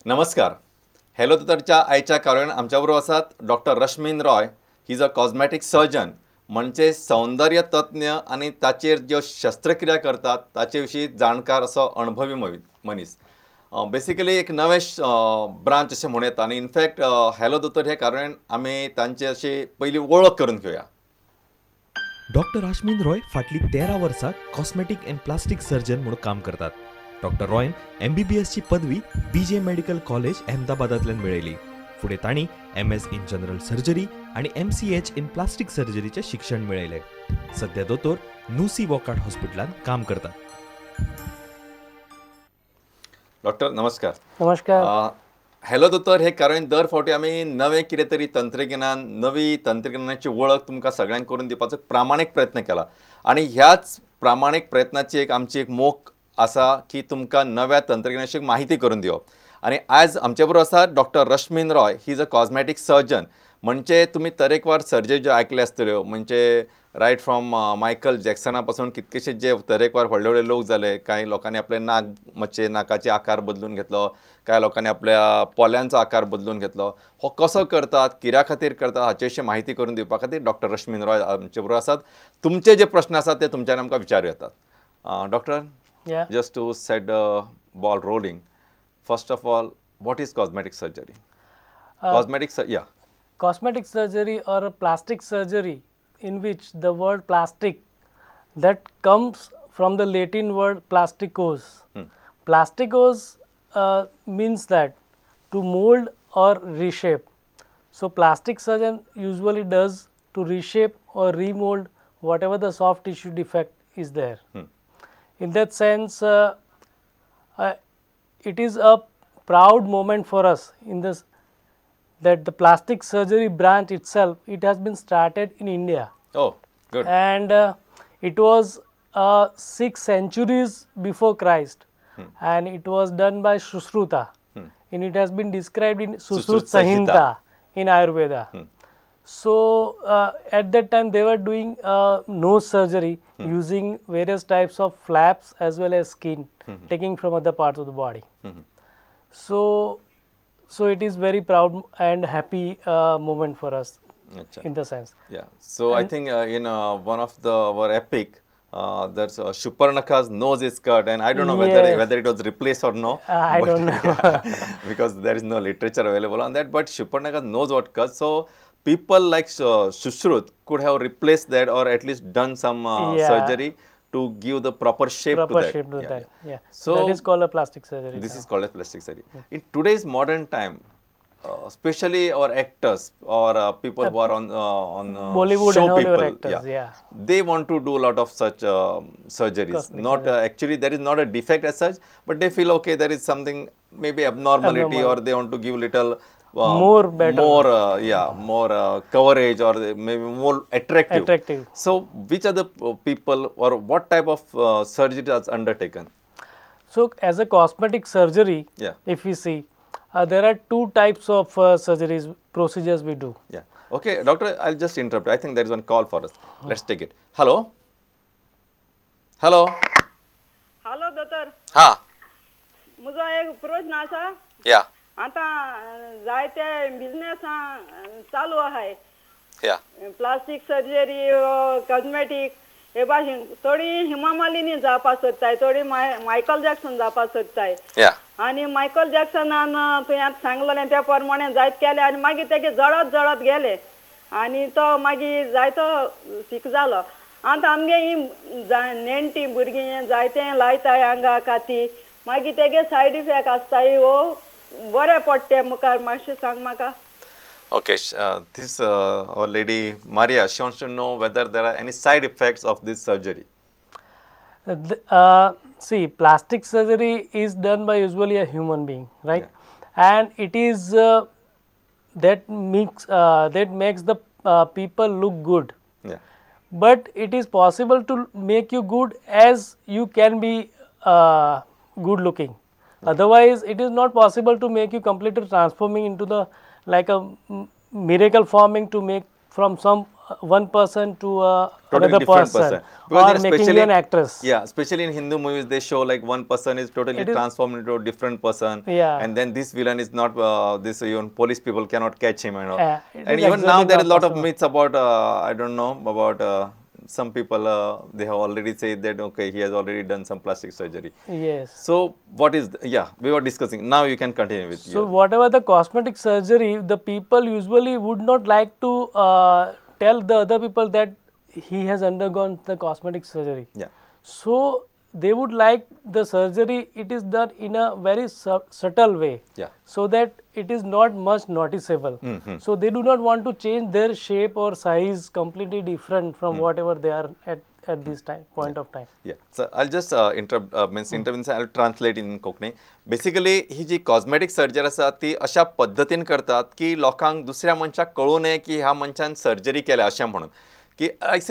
नमस्कार. हॅलो दोतरच्या आयच्या कार्यावळीन आमच्याबरोबर आसात doctor Rashmin Roy. He is a cosmetic surgeon, म्हणजे सौंदर्य तज्ञ आणि ताचेर ज्यो शस्त्रक्रिया करतात ताचे विशीं जाणकार असो अणभवी मनीस. बेसिकली एक नवे ब्रांच अशें म्हणूं येता. आनी इनफॅक्ट हॅलो दोतोर हे कार्यावळीन आमी तांची अशी पयली वळख करून घेवया. डॉक्टर अश्मीन रॉय फाटली 13 वर्सां कॉस्मेटिक अँड प्लास्टिक सर्जन म्हणून काम करतात. डॉक्टर रॉयन MBBSची पदवी BJ मेडिकल कॉलेज अहमदाबादांतल्यान मेळयली. फुडें तांणी MS इन जनरल सर्जरी आनी MCH इन प्लास्टिक सर्जरीचें शिक्षण मेळयलें. सध्या दोतोर नुसी वॉकार्ड हॉस्पिटलांत काम करतात. डॉक्टर नमस्कार. नमस्कार. हॅलो दोतोर हे कार्यावळीन दर फावटी आमी नवें कितें तरी तंत्रगिन्यान, नवी तंत्रगिन्यानाची वळख तुमकां सगळ्यांक करून दिवपाचो प्रामाणीक प्रयत्न केला. आनी ह्याच प्रामाणीक प्रयत्नाची आमची एक मोख आसा की तुमकां नव्या तंत्रगिन्यानाची माहिती करून दिवप. आनी आज आमचे बरोबर आसा doctor Rashmin Roy. He is a cosmetic surgeon. म्हणजे तुमी तरेकवार सर्जरी ज्यो आयकल्यो आसतल्यो, म्हणजे रायट फ्रॉम मायकल जॅक्सना पासून कितकेशे जे तरेकवार व्हडले व्हडले लोक जाले. कांय लोकांनी आपले नाक मातशे नाकाचे आकार बदलून घेतलो, कांय लोकांनी आपल्या पोल्यांचो आकार बदलून घेतलो. हो कसो करतात, कित्या खातीर करतात, हाचे विशीं माहिती करून दिवपा खातीर डॉक्टर रश्मीन रॉय आमचे बरोबर आसात. तुमचे जे प्रश्न आसात ते तुमच्यान आमकां विचारूं येतात. Doctor, Yeah. just to set the ball rolling, first of all, what is cosmetic surgery? Yeah. Cosmetic surgery or a plastic surgery, in which the word plastic that comes from the Latin word plasticos. Plasticos means that to mold or reshape. So plastic surgeon usually does to reshape or remold whatever the soft tissue defect is there. In that sense, it is a proud moment for us in this, that the plastic surgery branch itself, it has been started in India. Oh, good. And it was 6 centuries before Christ, and it was done by Sushruta, and it has been described in Sushrut Samhita in Ayurveda. So at that time they were doing nose surgery using various types of flaps as well as skin, taking from other parts of the body. So it is very proud and happy moment for us. Achha. In the sense. Yeah. So I think in one of our epic, there's Shupranakha's nose is cut, and I don't know Yes. whether it was replaced or no. I but- don't know. yeah, because there is no literature available on that. But Shupranakha's nose was cut, so people like Sushrut could have replaced that or at least done some Yeah. surgery to give the proper shape to Proper that. shape to Yeah, that. yeah. Yeah. So that is called a plastic surgery. this now. is called as plastic surgery. In today's modern time, especially our actors or people who are on Bollywood show and Hollywood people, actors, yeah. they want to do a lot of such surgeries. Cosmetic Not actually there is not a defect as such, but they feel okay, there is something maybe abnormality, Abnormal. or they want to give little More better. more coverage, or maybe more attractive. Attractive. So which are the people, or what type of surgery is undertaken? So as a cosmetic surgery, Yeah. if we see, there are 2 types of surgeries procedures we do. Yeah. Okay, doctor, I'll just interrupt. I think there is one call for us. Let's take it. Hello? Hello? Hello दोतर, Ha. म्हजो एक प्रश्न आसा. Yeah. आतां जायते business चालू आहाय, Yeah. Plastic surgery, cosmetic हे भाशेन. थोडी हेमा मालिनी जावपा सोदताय, थोडी मायकल जॅक्सन जावपा सोदताय. Yeah. आनी मायकल जॅक्सनान तुवें आतां सांगलें त्या प्रमाणे जायत केलें, आनी मागीर तेगे जळत जळत गेले, आनी तो मागीर जायतो सीक जालो. आतां आमगे ही नेणटी भुरगीं जायते लायताय आंगा काती, मागीर तेगे सायड इफेक्ट आसताय वो बरें पडटे मुखार, मातशें सांग म्हाका. Okay. This our lady Maria, she wants to know whether there are any side effects of this surgery. See, plastic surgery is done by usually a human being, right? And it is that makes the people look good. Yeah. But it is possible to make you good as you can be good looking. Otherwise, it is not possible to make you completely transforming into the like a miracle forming to make from some one person to Totally another different person, Because or making you an actress. yeah, especially in Hindu movies, they show like one person is totally It is- transformed into a different person, Yeah. and then this villain is not this even police people cannot catch him, you know. It And is even now exactly there is not a lot of possible. myths about I don't know about some people they have already said that okay, he has already done some plastic surgery. Yes. So what is yeah, we were discussing. Now you can continue with So your whatever the cosmetic surgery, the people usually would not like to tell the other people that he has undergone the cosmetic surgery. yeah. So they would like the surgery, it is done in a very subtle way, Yeah. so that it is not much noticeable. So they do not want to change their shape or size completely different from whatever they are at this time point of time. Yeah, so I'll just means I'll translate in Konkani. Basically ही जी cosmetic surgery आसा ती अशा पद्धतीन करतात की लोकांक दुसऱ्या मनशाक कळू नये की ह्या मनशान सर्जरी केल्या अशें म्हणून की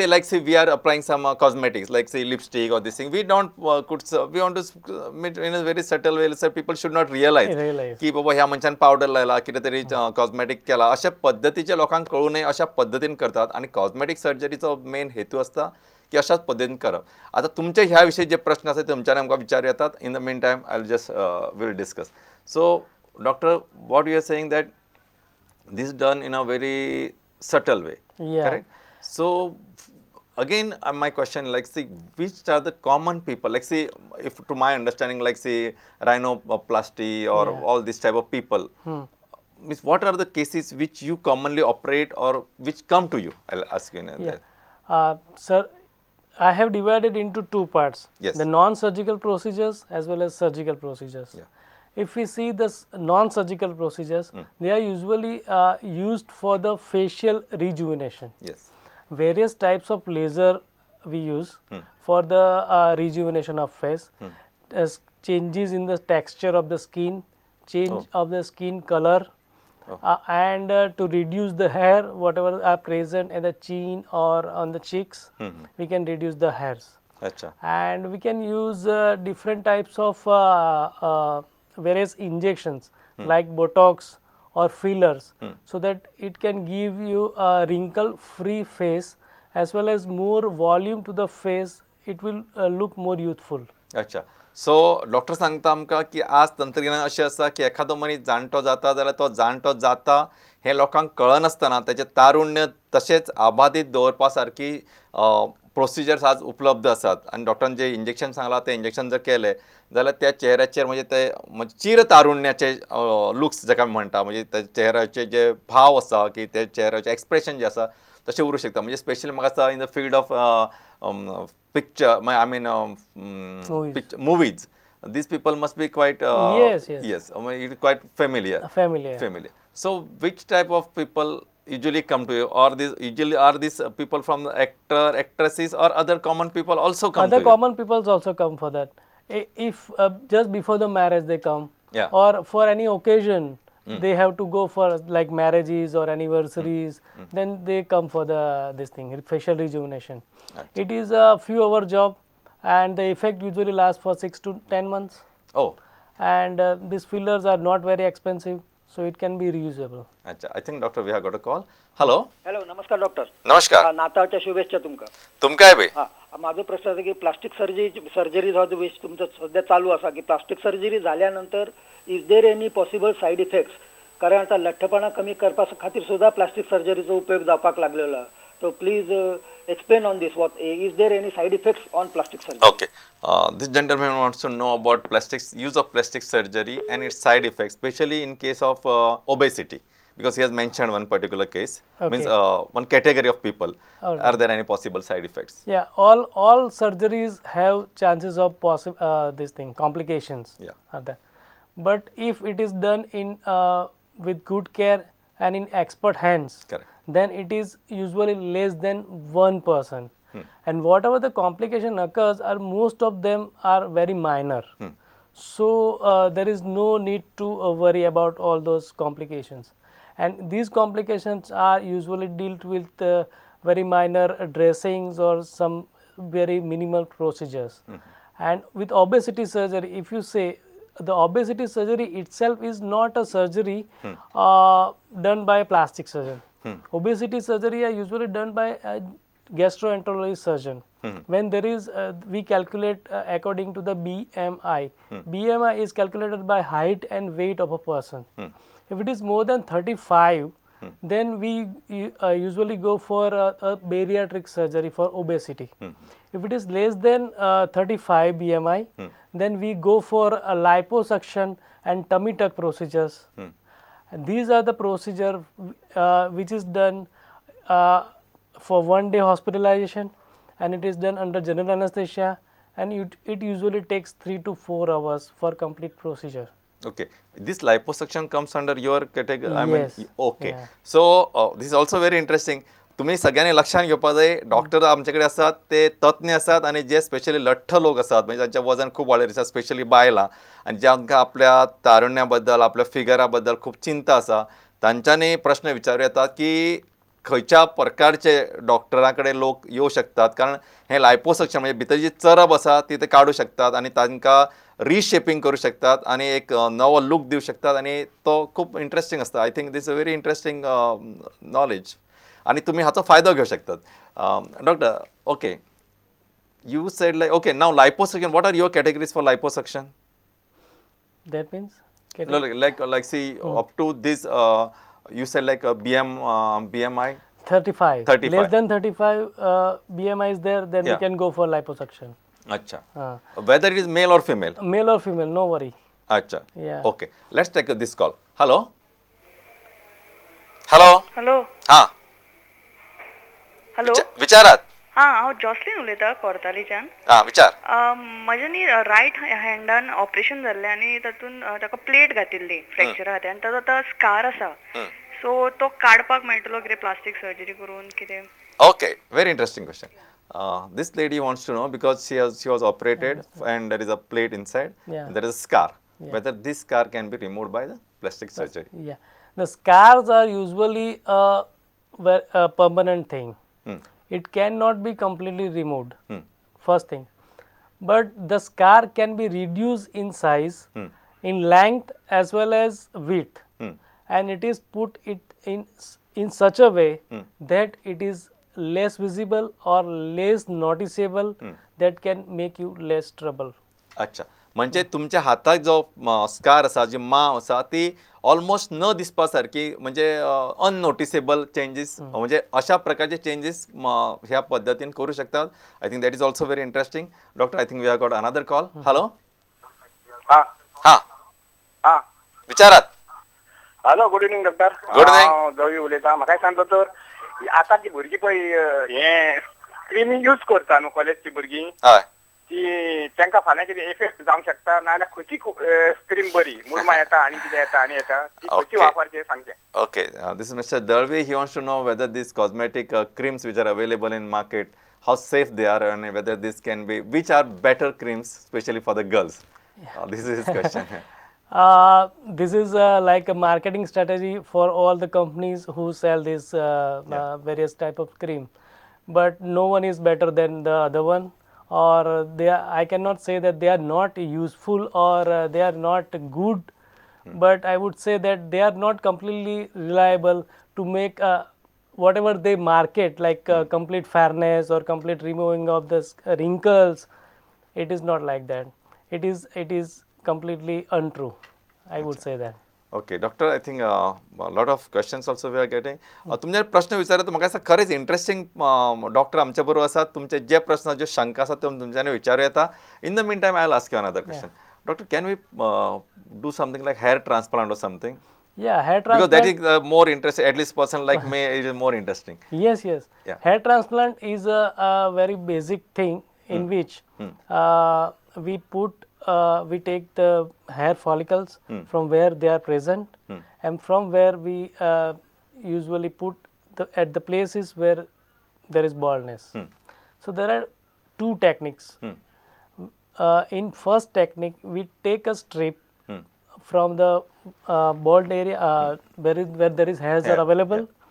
like say we are applying some cosmetics like say lipstick or this thing we don't we want to make in a very subtle way so people should not realize Realize. की बाबा ह्या मनशान powder लायला कितें तरी cosmetic केला अशा पद्धतीचे लोकांक कळू नये अशा पद्धतीन करतात आणि कॉस्मेटिक सर्जरीचो मेन हेतू असता की अशाच पद्धतीन करप आता तुमचे ह्या विशयी जे प्रश्न आसा ते तुमच्यान आमकां विचारूं येतात in the main time I will just will discuss so doctor what you are saying that this done in a very subtle way. Yeah. Correct? So again my question like see which are the common people like see if to my understanding like say rhinoplasty or all this type of people means what are the cases which you commonly operate or which come to you? I'll ask you in Yeah. that. Sir, I have divided into two parts. Yes. The non-surgical procedures as well as surgical procedures. Yeah. If we see the non-surgical procedures, they are usually used for the facial rejuvenation. Yes. Various types of laser we use for the rejuvenation of face, as changes in the texture of the skin, change of the skin color, and to reduce the hair, whatever are present at the chin or on the cheeks, we can reduce the hairs. Acha. And we can use different types of various injections like Botox or fillers, so that it can give you a wrinkle free face as well as more volume to the face. It will look more youthful. अच्छा so doctor सांगता आमकां की आज तंत्रज्ञान अशें आसा की एखादो मनीस जाणटो जाता जाल्यार तो जाणटो जाता हें लोकांक कळनासतना तेचें तारुण्य तशेंच अबाधीत दवरपा सारकी प्रोसिजर्स आज उपलब्ध आसात आनी डॉक्टरान जे इंजेक्शन सांगलां ते इंजेक्शन जर केलें जाल्यार त्या चेहऱ्याचेर म्हणजे ते चिर तारुण्याचे लुक्स जाका आमी म्हणटा म्हणजे त्या चेहऱ्याचे जे भाव आसा की ते चेहऱ्याचे एक्सप्रेशन जे आसा तशें उरूंक शकता म्हणजे स्पेशली म्हाका आसा in the field of picture I mean movies these people must be quite Yes. I mean, it is quite familiar Familiar. so which type of people usually come to you or these usually are these people from the actresses or other common people also come Other to common peoples also come for that. If just before the marriage they come, Yeah. or for any occasion they have to go for like marriages or anniversaries, then they come for this thing, facial rejuvenation. It is a few hour job, and the effect usually lasts for 6 to 10 months. you? Oh And these fillers are not very expensive, so it can be reusable. अच्छा I think doctor we have got a call hello hello नमस्कार doctor नमस्कार नाताळच्या शुभेच्छा तुमका तुमकां आहे बे हा माझो प्रश्न असा की प्लास्टिक सर्जरी जो विश तुमचं सध्या चालू असा की प्लास्टिक सर्जरी झाल्यानंतर is there any possible side effects कारण आता लठ्ठपणा कमी करपा खातीर सुद्धा प्लास्टिक सर्जरीचो उपयोग जावपाक लागलेलो आहे. So please explain on this. What is there any side effects on plastic surgery? Okay. This gentleman wants to know about use of plastic surgery and its side effects, especially in case of obesity, because he has mentioned one particular case. Okay. Means one category of people. All right. Are there any possible side effects? Yeah, all surgeries have chances of this thing complications. Yeah. Are there. But if it is done in with good care and in expert hands, Correct. then it is usually less than 1%. And whatever the complication occurs, most of them are very minor. So there is no need to worry about all those complications. And these complications are usually dealt with very minor dressings or some very minimal procedures. And with obesity surgery, if you say the obesity surgery itself is not a surgery done by a plastic surgeon. Obesity surgery are usually done by a gastroenterologist surgeon. When there is, we calculate according to the BMI. BMI is calculated by height and weight of a person. If it is more than 35, then we usually go for a bariatric surgery for obesity. If it is less than 35 BMI, then we go for a liposuction and tummy tuck procedures. And these are the procedure which is done for 1 day hospitalization, and it is done under general anesthesia, and it usually takes 3 to 4 hours for complete procedure. Okay, this liposuction comes under your category. I Yes. mean, okay. Yeah. So this is also very interesting. तुम्ही सगळ्यांनी लक्षात घेवपाक जाय, doctor आमचे असतात ते तज्ञ असतात आणि जे स्पेशली लठ्ठ लोक असतात, म्हणजे त्यांचें वजन खूप वाडलेलें आसा, स्पेशली बायलां, आणि ज्यांका आपल्या तारुण्या बद्दल आपल्या फिगरा बद्दल खूप चिंता आसा, तांच्यांनी प्रश्न विचारूं येतात की खंयच्या प्रकारचे डॉक्टरा कडेन लोक येवं शकतात, कारण हे लायपोसक्शन म्हणजे भितर जी चरब आसा ती ते काडूं शकतात आणि तांकां रिशेपिंग करूं शकतात आणि एक नवो लूक दिवं शकतात, आणि तो खूप इंटरेस्टिंग आसता. I think this a very interesting knowledge, आणि तुम्ही हाचो फायदो घेवं शकतात. Doctor, okay, you said like, okay, now liposuction, what are your categories for liposuction? That means No, like see, up to this, you said like a BMI 35. 35. Less than 35 BMI is there, then Yeah. we can go for liposuction. acha, Uh, whether it is male or female. Male or female, no worry. Acha, Yeah. okay, let's take this call. Hello. Hello. Hello हा, hello विचारात. हां हांव जॉसलीन उलयतां कोर्तालीच्यान. हा, विचार. म्हजें न्ही riot हँडान operation जाल्लें आनी तातूंत ताका प्लेट घातिल्ली फ्रॅक्चरा खातीर, आनी ताजो आतां स्कार आसा. सो तो काडपाक मेळटलो कितें प्लास्टीक सर्जरी करून कितें? Okay, very interesting question. This lady wants to know because she was operated and there is a plate inside. Yeah. And there is a scar. Whether this scar can be removed by the plastic surgery. Yeah, the scars are usually a permanent thing. It cannot be completely removed. First thing, but the scar can be reduced in size, in length as well as width, and it is put in such a way that it is less visible or less noticeable, that can make you less trouble. अच्छा, म्हणजे तुमच्या हाताक जो scar आसा, जी माव आसा, ती almost न दिसपा सारकी, म्हणजे अननोटिसेबल चेंजीस, म्हणजे अशा प्रकारचे चेंजीस ह्या पद्दतीन करू शकतात. I think that is also very interesting. Doctor, I think we have got another call. Hello. हा हा, हा विचारात. Hello, good evening doctor. Good evening. हांव जवी उलयतां. म्हाका सांग दोतोर, आतांची भुरगीं पळय हे क्रिमी यूज करता न्हू, कॉलेजची भुरगीं, हय. ती तांकां फाल्यां कितें इफेक्ट जावंक शकता, नाजाल्यार खंयची क्रीम बरी, मुरमा येता आनी कितें येता आनी येता, ती खंयची Okay. वापरची सांगचें. Okay, this is Mr. Dalvi. He wants to know whether these cosmetic creams which are available in market, how safe they are, and whether this can be, which are better creams, especially for the girls. This is his question. This is like a marketing strategy for all the companies who sell this various type of cream, but no one is better than the other one, or I cannot say that they are not useful or they are not good, but I would say that they are not completely reliable to make whatever they market, like complete fairness or complete removing of the wrinkles. It is not like that. It is completely untrue. I would say that. Okay, doctor, I think a lot of questions also we are getting. तुमचे प्रश्न विचारत म्हाका दिसता खरेंच interesting. Doctor आमच्या बरोबर आसात. तुमचे जे प्रश्न, जे शंका आसात ते तुमच्यांनी विचारूं येता. In the mean time I will ask you another question. Doctor, can we do something like hair transplant or something? Yeah, hair Because transplant. that is more interesting, at least person like me, it is more interesting. Yes. Yeah. Hair transplant is a very basic thing in which we take the hair follicles from where they are present, and from where we usually put at the places where there is baldness. So there are two techniques. In first technique, we take a strip from the bald area where there is hairs are available,